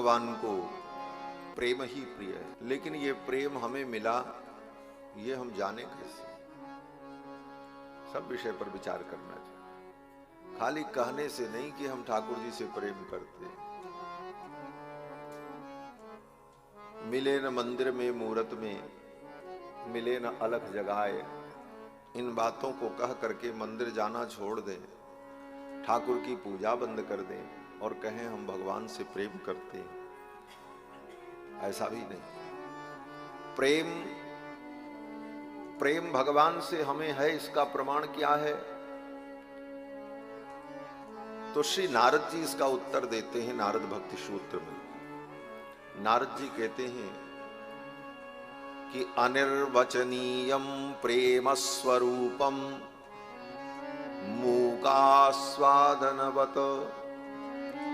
भगवान को प्रेम ही प्रिय है, लेकिन ये प्रेम हमें मिला ये हम जाने कैसे? सब विषय पर विचार करना चाहिए, खाली कहने से नहीं कि हम ठाकुर जी से प्रेम करते। मिले न मंदिर में मूरत में, मिले न अलख जगाए, इन बातों को कह करके मंदिर जाना छोड़ दें, ठाकुर की पूजा बंद कर दें और कहें हम भगवान से प्रेम करते हैं, ऐसा भी नहीं। प्रेम भगवान से हमें है, इसका प्रमाण क्या है? तो श्री नारद जी इसका उत्तर देते हैं नारद भक्ति सूत्र में। नारद जी कहते हैं कि अनिर्वचनीयम प्रेम स्वरूपम मूकास्वादनवत।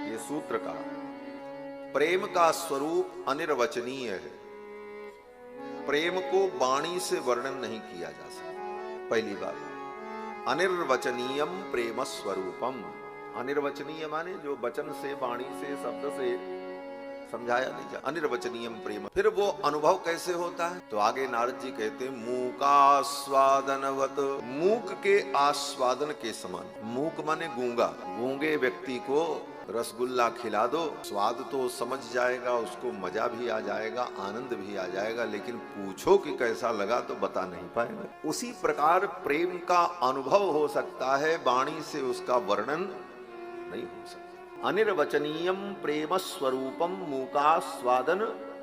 ये सूत्र का प्रेम का स्वरूप अनिर्वचनीय है, प्रेम को वाणी से वर्णन नहीं किया जा सकता। पहली बात, अनिर्वचनीयम प्रेम स्वरूपम। अनिर्वचनीय माने जो वचन से, वाणी से, शब्द से समझाया नहीं जा, अनिर्वचनीयम प्रेम। फिर वो अनुभव कैसे होता है? तो आगे नारद जी कहते हैं मूकास्वादनवत, मूक के आस्वादन के समान। मूक माने गूंगा, गूंगे व्यक्ति को रसगुल्ला खिला दो, स्वाद तो समझ जाएगा, उसको मजा भी आ जाएगा, आनंद भी आ जाएगा, लेकिन पूछो कि कैसा लगा तो बता नहीं पाएगा। उसी प्रकार प्रेम का अनुभव हो सकता है, वाणी से उसका वर्णन नहीं हो सकता। अनिर्वचनीयम प्रेम स्वरूपम मूकास्वादन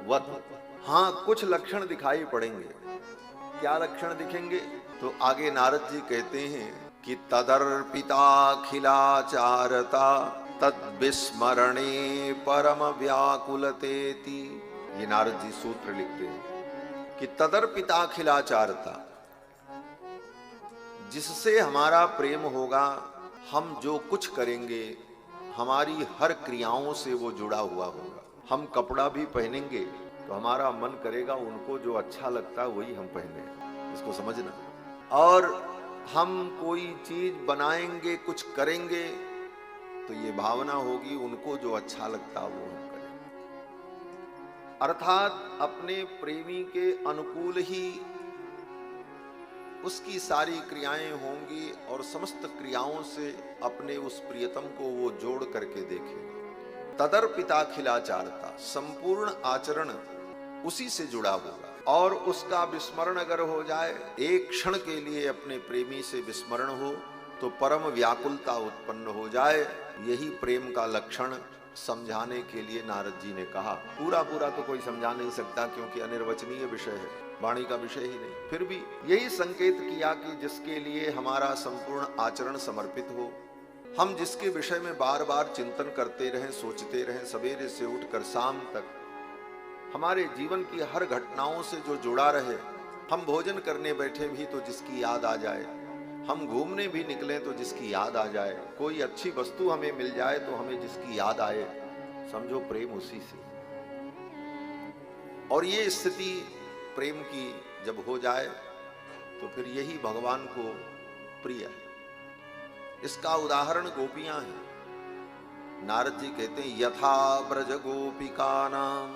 वत। हाँ, कुछ लक्षण दिखाई पड़ेंगे। क्या लक्षण दिखेंगे? तो आगे नारद जी कहते हैं कि तदर्पिताखिलाचारता तद्विस्मरणे परम व्याकुलतेति। ये नारद जी सूत्र लिखते हैं कि तदर्पिताखिलाचारता, जिससे हमारा प्रेम होगा, हम जो कुछ करेंगे हमारी हर क्रियाओं से वो जुड़ा हुआ होगा। हम कपड़ा भी पहनेंगे तो हमारा मन करेगा उनको जो अच्छा लगता है वही हम पहने, इसको समझना। और हम कोई चीज बनाएंगे, कुछ करेंगे तो ये भावना होगी उनको जो अच्छा लगता है वो हम करेंगे। अर्थात अपने प्रेमी के अनुकूल ही उसकी सारी क्रियाएं होंगी और समस्त क्रियाओं से अपने उस प्रियतम को वो जोड़ करके देखेंगे। तदर्पिताखिलाचारता, संपूर्ण आचरण उसी से जुड़ा होगा। और उसका विस्मरण अगर हो जाए, एक क्षण के लिए अपने प्रेमी से विस्मरण हो तो परम व्याकुलता उत्पन्न हो जाए। यही प्रेम का लक्षण समझाने के लिए नारद जी ने कहा। पूरा पूरा तो कोई समझा नहीं सकता क्योंकि अनिर्वचनीय विषय है, वाणी का विषय ही नहीं। फिर भी यही संकेत किया कि जिसके लिए हमारा संपूर्ण आचरण समर्पित हो, हम जिसके विषय में बार बार चिंतन करते रहें, सोचते रहें, सवेरे से उठकर शाम तक हमारे जीवन की हर घटनाओं से जो जुड़ा रहे। हम भोजन करने बैठे भी तो जिसकी याद आ जाए, हम घूमने भी निकले तो जिसकी याद आ जाए, कोई अच्छी वस्तु हमें मिल जाए तो हमें जिसकी याद आए, समझो प्रेम उसी से। और ये स्थिति प्रेम की जब हो जाए तो फिर यही भगवान को प्रिय है। इसका उदाहरण गोपियां हैं। नारद जी कहते हैं यथा ब्रज गोपिका नाम,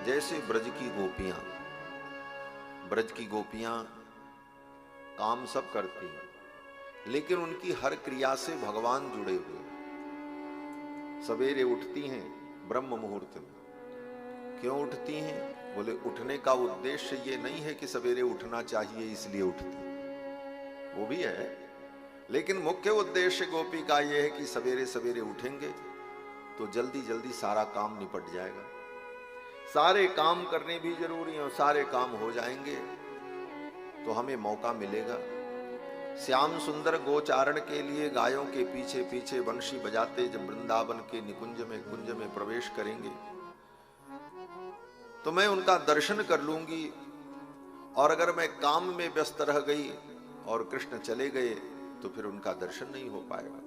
जैसे ब्रज की गोपियां। ब्रज की गोपियां काम सब करती हैं, लेकिन उनकी हर क्रिया से भगवान जुड़े हुए। सवेरे उठती हैं ब्रह्म मुहूर्त में। क्यों उठती हैं? बोले उठने का उद्देश्य ये नहीं है कि सवेरे उठना चाहिए इसलिए उठती, वो भी है, लेकिन मुख्य उद्देश्य गोपी का यह है कि सवेरे सवेरे उठेंगे तो जल्दी जल्दी सारा काम निपट जाएगा। सारे काम करने भी जरूरी हैं और सारे काम हो जाएंगे तो हमें मौका मिलेगा। श्याम सुंदर गोचारण के लिए गायों के पीछे पीछे बंशी बजाते जब वृंदावन के निकुंज में कुंज में प्रवेश करेंगे तो मैं उनका दर्शन कर लूंगी। और अगर मैं काम में व्यस्त रह गई और कृष्ण चले गए तो फिर उनका दर्शन नहीं हो पाएगा।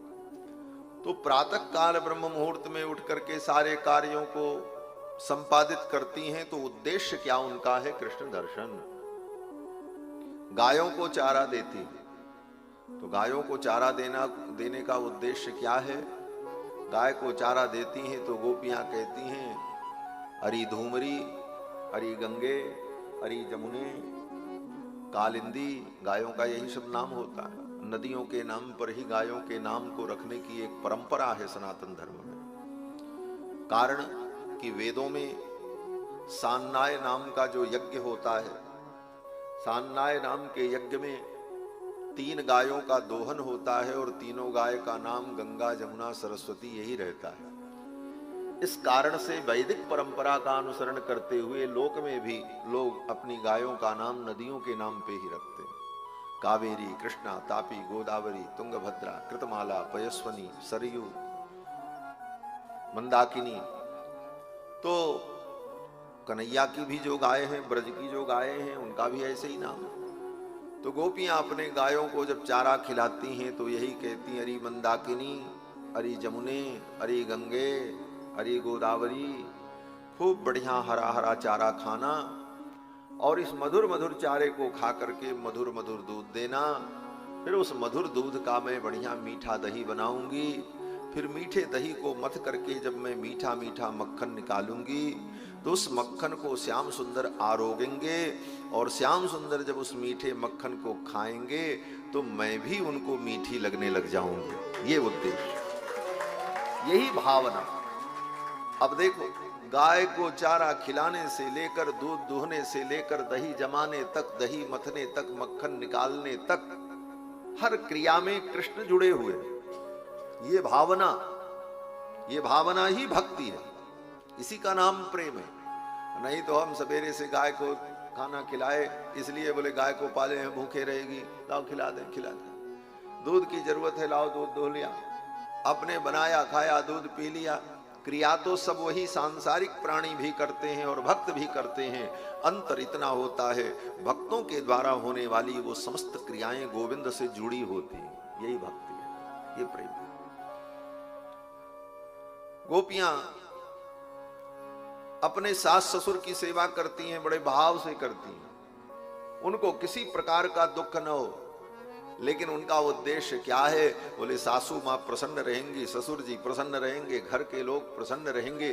तो प्रातः काल ब्रह्म मुहूर्त में उठ करके सारे कार्यों को संपादित करती हैं, तो उद्देश्य क्या उनका है? कृष्ण दर्शन। गायों को चारा देती, तो गायों को चारा देने का उद्देश्य क्या है? गाय को चारा देती हैं तो गोपियां कहती हैं अरी धूमरी, अरी गंगे, अरी जमुने, कालिंदी। गायों का यही सब नाम होता है। नदियों के नाम पर ही गायों के नाम को रखने की एक परंपरा है सनातन धर्म में। कारण कि वेदों में सान्नाय नाम का जो यज्ञ होता है, सान्नाय नाम के यज्ञ में 3 गायों का दोहन होता है और तीनों गाय का नाम गंगा, जमुना, सरस्वती यही रहता है। इस कारण से वैदिक परंपरा का अनुसरण करते हुए लोक में भी लोग अपनी गायों का नाम नदियों के नाम पे ही रखते हैं। कावेरी, कृष्णा, तापी, गोदावरी, तुंगभद्रा, कृतमाला, पयस्वनी, सरयू, मंदाकिनी। तो कन्हैया की भी जो गाय हैं, ब्रज की जो गाय हैं, उनका भी ऐसे ही नाम है। तो गोपियां अपने गायों को जब चारा खिलाती हैं तो यही कहती हैं अरी मंदाकिनी, अरी जमुने, अरी गंगे, अरी गोदावरी। खूब बढ़िया हरा हरा चारा खाना और इस मधुर मधुर चारे को खा करके मधुर मधुर दूध देना। फिर उस मधुर दूध का मैं बढ़िया मीठा दही बनाऊंगी। फिर मीठे दही को मथ करके जब मैं मीठा मीठा मक्खन निकालूंगी तो उस मक्खन को श्याम सुंदर आरोगेंगे और श्याम सुंदर जब उस मीठे मक्खन को खाएंगे तो मैं भी उनको मीठी लगने लग जाऊंगी। ये उद्देश्य, यही भावना। अब देखो, गाय को चारा खिलाने से लेकर, दूध दूहने से लेकर, दही जमाने तक, दही मथने तक, मक्खन निकालने तक, हर क्रिया में कृष्ण जुड़े हुए। ये भावना ही भक्ति है। इसी का नाम प्रेम है। नहीं तो हम सवेरे से गाय को खाना खिलाए, इसलिए बोले गाय को पाले हैं, भूखे रहेगी, लाओ खिला दें। दूध की जरूरत है, लाओ दूध दो लिया, अपने बनाया खाया, दूध पी लिया। क्रिया तो सब वही सांसारिक प्राणी भी करते हैं और भक्त भी करते हैं। अंतर इतना होता है, भक्तों के द्वारा होने वाली वो समस्त क्रियाएं गोविंद से जुड़ी होती हैं। यही भक्ति है, ये प्रेम है। गोपियां अपने सास ससुर की सेवा करती हैं, बड़े भाव से करती हैं। उनको किसी प्रकार का दुख न हो, लेकिन उनका उद्देश्य क्या है? बोले सासू मां प्रसन्न रहेंगी, ससुर जी प्रसन्न रहेंगे, घर के लोग प्रसन्न रहेंगे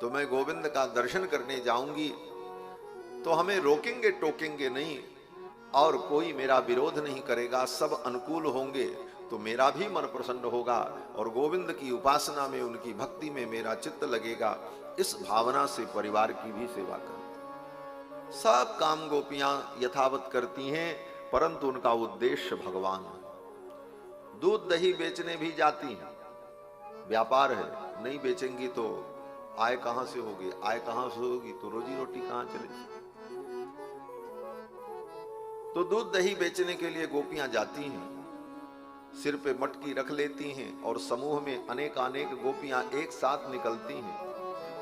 तो मैं गोविंद का दर्शन करने जाऊंगी तो हमें रोकेंगे टोकेंगे नहीं और कोई मेरा विरोध नहीं करेगा, सब अनुकूल होंगे तो मेरा भी मन प्रसन्न होगा और गोविंद की उपासना में, उनकी भक्ति में मेरा चित्त लगेगा। इस भावना से परिवार की भी सेवा करती। सब काम गोपियां यथावत करती हैं, परंतु उनका उद्देश्य भगवान है। दूध दही बेचने भी जाती हैं, व्यापार है, नहीं बेचेंगी तो आय कहां से होगी? आय कहां से होगी तो रोजी रोटी कहां चलेगी? तो दूध दही बेचने के लिए गोपियां जाती हैं, सिर पे मटकी रख लेती हैं और समूह में अनेक गोपियां एक साथ निकलती हैं।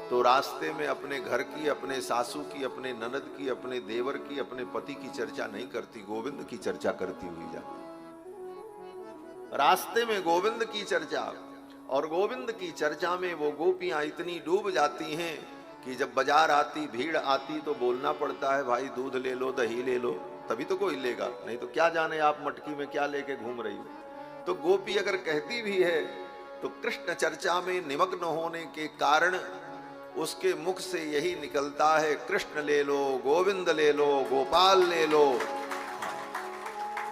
तो रास्ते में अपने घर की, अपने सासू की, अपने ननद की, अपने देवर की, अपने पति की चर्चा नहीं करती, गोविंद की चर्चा करती हुई जाती। रास्ते में गोविंद की चर्चा, और गोविंद की चर्चा में वो गोपियां इतनी डूब जाती हैं कि जब बाजार आती, भीड़ आती तो बोलना पड़ता है, भाई दूध ले लो, दही ले लो, तभी तो कोई लेगा, नहीं तो क्या जाने आप मटकी में क्या लेके घूम रही हो। तो गोपी अगर कहती भी है तो कृष्ण चर्चा में निमग्न होने के कारण उसके मुख से यही निकलता है, कृष्ण ले लो, गोविंद ले लो, गोपाल ले लो।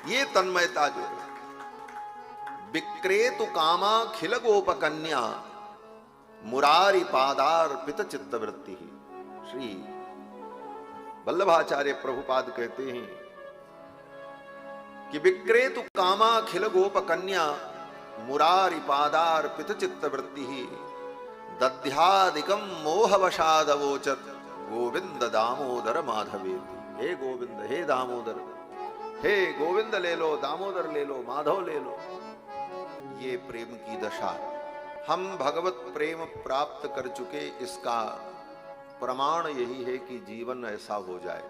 ये तन्मयता जो है, विक्रेतु कामा खिल गोप कन्या मुरारी पादार पित चित्त वृत्ति। श्री वल्लभाचार्य प्रभुपाद कहते हैं कि विक्रेतु कामा खिल गोप कन्या मुरारी पादार पित चित्त वृत्ति दध्यादिकम मोहवशादवोचत गोविंद दामोदर माधवेति। हे गोविंद, हे दामोदर, हे गोविंद ले लो, दामोदर ले लो, माधव ले लो। ये प्रेम की दशा, हम भगवत प्रेम प्राप्त कर चुके, इसका प्रमाण यही है कि जीवन ऐसा हो जाए।